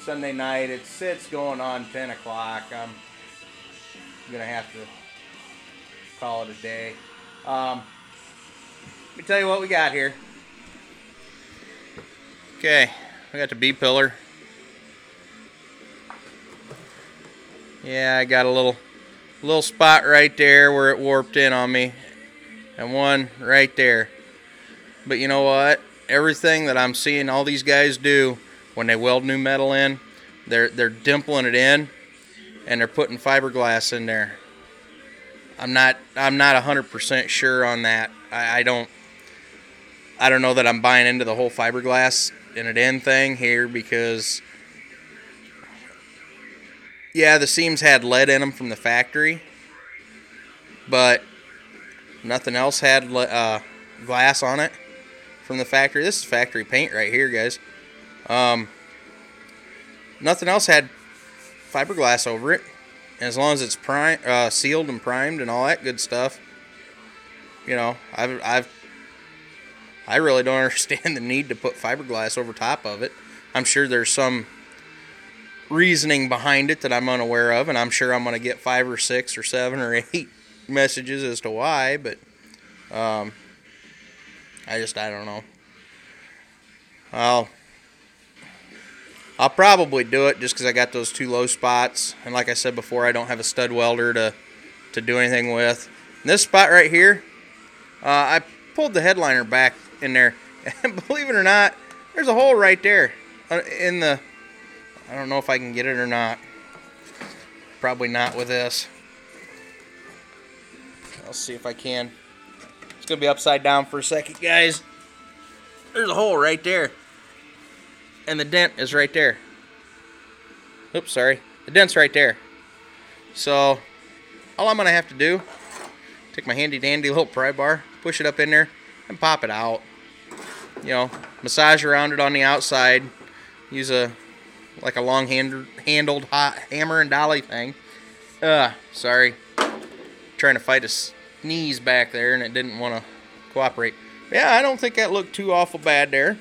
Sunday night. It's going on 10 o'clock. I'm going to have to call it a day. Let me tell you what we got here. Okay, we got the B-pillar. Yeah, I got a little spot right there where it warped in on me, and one right there. But you know what? Everything that I'm seeing all these guys do when they weld new metal in, they're dimpling it in, and they're putting fiberglass in there. I'm not 100% sure on that. I don't know that I'm buying into the whole fiberglass in it in thing here, because yeah, the seams had lead in them from the factory, but nothing else had glass on it from the factory. This is factory paint right here, guys. Nothing else had fiberglass over it. As long as it's sealed and primed and all that good stuff. You know, I really don't understand the need to put fiberglass over top of it. I'm sure there's some reasoning behind it that I'm unaware of, and I'm sure I'm going to get 5 or 6 or 7 or 8 messages as to why, but I don't know. I'll probably do it just because I got those 2 low spots, and like I said before, I don't have a stud welder to do anything with. And this spot right here, I pulled the headliner back in there, and believe it or not, there's a hole right there in the, I don't know if I can get it or not. Probably not with this. I'll see if I can. It's going to be upside down for a second, guys. There's a hole right there. And the dent is right there. Oops, sorry. The dent's right there. So, all I'm going to have to do, take my handy-dandy little pry bar, push it up in there, and pop it out. You know, massage around it on the outside. Use like a long-handled hot hammer and dolly thing. Sorry. Trying to fight a sneeze back there, and it didn't want to cooperate. But yeah, I don't think that looked too awful bad there.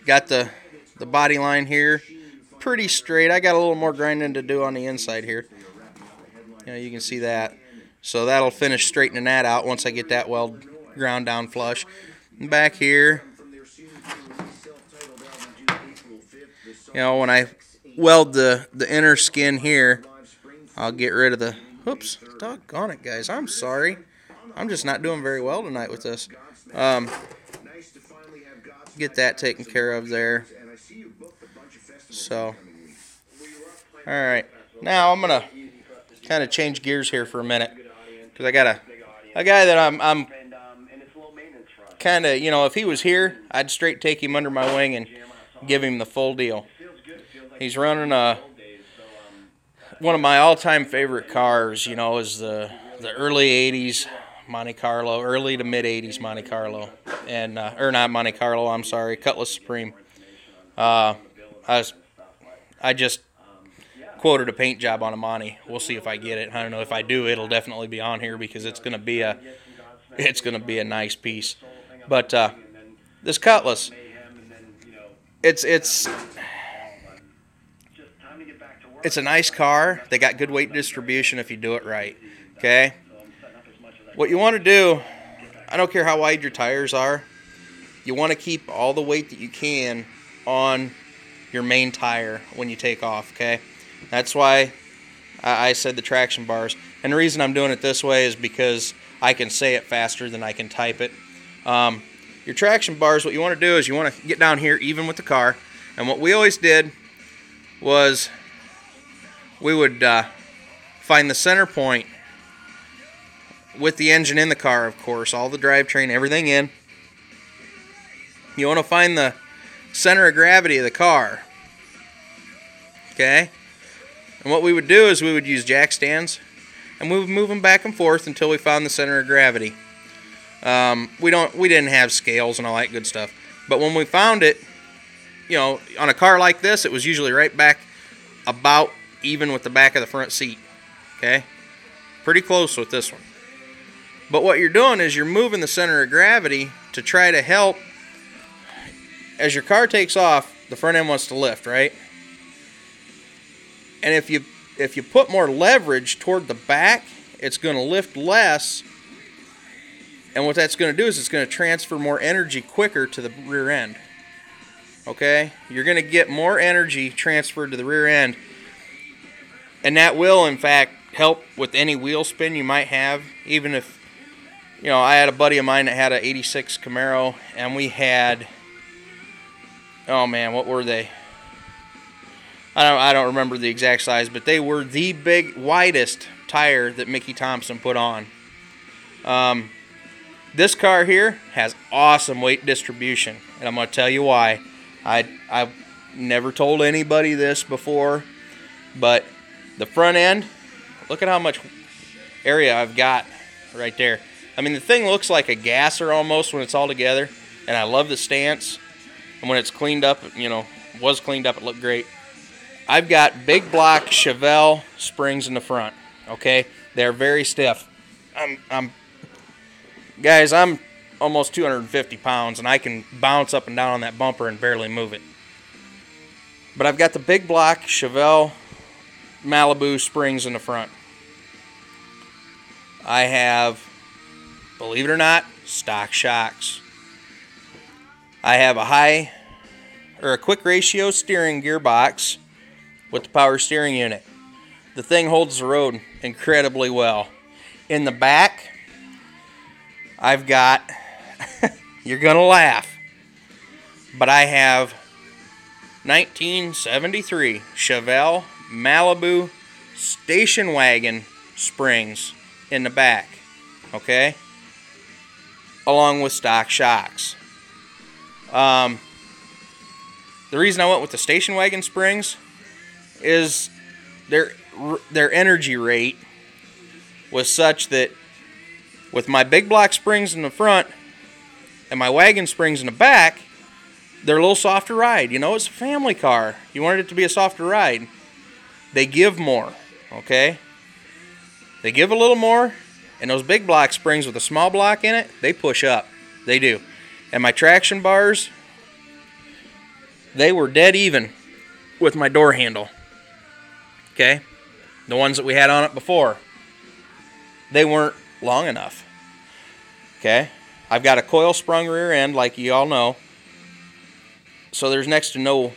Got the body line here pretty straight. I got a little more grinding to do on the inside here. You know, you can see that. So that'll finish straightening that out once I get that weld ground down flush. And back here, you know, when I weld the inner skin here, I'll get rid of the, oops, doggone it, guys. I'm sorry. I'm just not doing very well tonight with this. Get that taken care of there. So, alright. Now I'm going to kind of change gears here for a minute, because I got a guy that I'm kind of, you know, if he was here, I'd straight take him under my wing and give him the full deal. He's running one of my all-time favorite cars, you know, is the early 80s Monte Carlo, early to mid-80s Monte Carlo, and or not Monte Carlo, I'm sorry, Cutlass Supreme. I just quoted a paint job on a Monte. We'll see if I get it. I don't know. If I do, it'll definitely be on here, because it's gonna be a nice piece. But this Cutlass, it's a nice car. They got good weight distribution if you do it right. Okay. What you want to do, I don't care how wide your tires are, you want to keep all the weight that you can on your main tire when you take off, okay? That's why I said the traction bars. And the reason I'm doing it this way is because I can say it faster than I can type it. Your traction bars, what you want to do is you want to get down here even with the car. And what we always did was we would find the center point with the engine in the car, of course, all the drivetrain, everything in. You want to find the center of gravity of the car. Okay? And what we would do is we would use jack stands, and we would move them back and forth until we found the center of gravity. We didn't have scales and all that good stuff. But when we found it, you know, on a car like this, it was usually right back about even with the back of the front seat. Okay? Pretty close with this one. But what you're doing is you're moving the center of gravity to try to help as your car takes off, the front end wants to lift, right? And if you put more leverage toward the back, it's going to lift less. And what that's going to do is it's going to transfer more energy quicker to the rear end. Okay? You're going to get more energy transferred to the rear end. And that will, in fact, help with any wheel spin you might have. Even if, you know, I had a buddy of mine that had an 86 Camaro, and we had, oh man, what were they? I don't remember the exact size, but they were the widest tire that Mickey Thompson put on. This car here has awesome weight distribution, and I'm going to tell you why. I've never told anybody this before, but the front end, look at how much area I've got right there. I mean, the thing looks like a gasser almost when it's all together, and I love the stance. And when it's cleaned up, you know, was cleaned up, it looked great. I've got big block Chevelle springs in the front. Okay, they're very stiff. Guys, I'm almost 250 pounds, and I can bounce up and down on that bumper and barely move it. But I've got the big block Chevelle Malibu springs in the front. I have, believe it or not, stock shocks. I have a quick ratio steering gearbox with the power steering unit. The thing holds the road incredibly well. In the back, I've got, you're going to laugh, but I have 1973 Chevelle Malibu station wagon springs in the back, okay, along with stock shocks. The reason I went with the station wagon springs is their energy rate was such that with my big block springs in the front and my wagon springs in the back, they're a little softer ride. You know, it's a family car. You wanted it to be a softer ride. They give more, okay? They give a little more, and those big block springs with a small block in it, they push up. They do. And my traction bars, they were dead even with my door handle. Okay? The ones that we had on it before. They weren't long enough. Okay? I've got a coil sprung rear end, like you all know. So there's next to no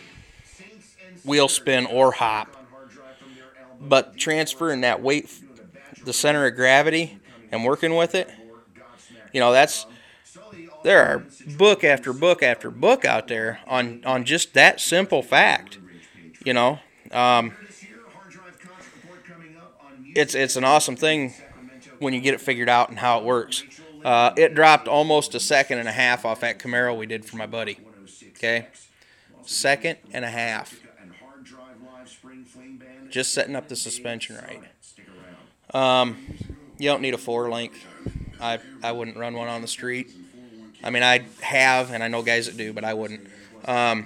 wheel spin or hop. But transferring that weight, the center of gravity, and working with it, you know, there are book after book after book out there on just that simple fact. You know, it's an awesome thing when you get it figured out and how it works. It dropped almost a second and a half off that Camaro we did for my buddy. Okay, second and a half. Just setting up the suspension right. You don't need a 4-link. I wouldn't run one on the street. I mean, I have, and I know guys that do, but I wouldn't. Man,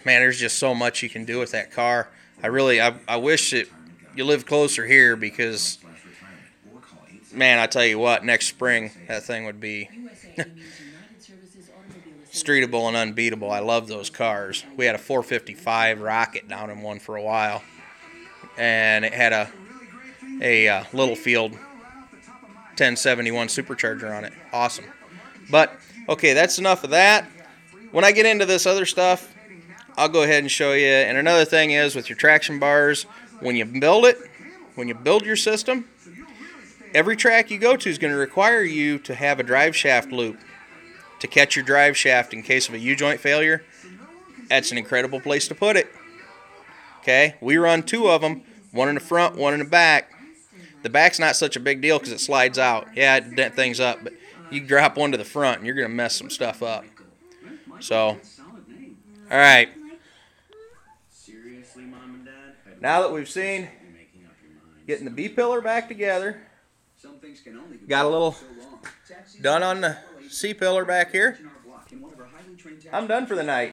there's just so much you can do with that car. I wish that you lived closer here because, man, I tell you what, next spring that thing would be streetable and unbeatable. I love those cars. We had a 455 Rocket down in one for a while, and it had a Littlefield 1071 supercharger on it. Awesome. But, okay, that's enough of that. When I get into this other stuff, I'll go ahead and show you. And another thing is with your traction bars, when you build your system, every track you go to is going to require you to have a drive shaft loop to catch your drive shaft in case of a U-joint failure. That's an incredible place to put it. Okay, we run 2 of them, one in the front, one in the back. The back's not such a big deal because it slides out. Yeah, it dent things up, but you drop one to the front and you're going to mess some stuff up. So, all right. Now that we've seen getting the B-pillar back together, got a little done on the C-pillar back here, I'm done for the night.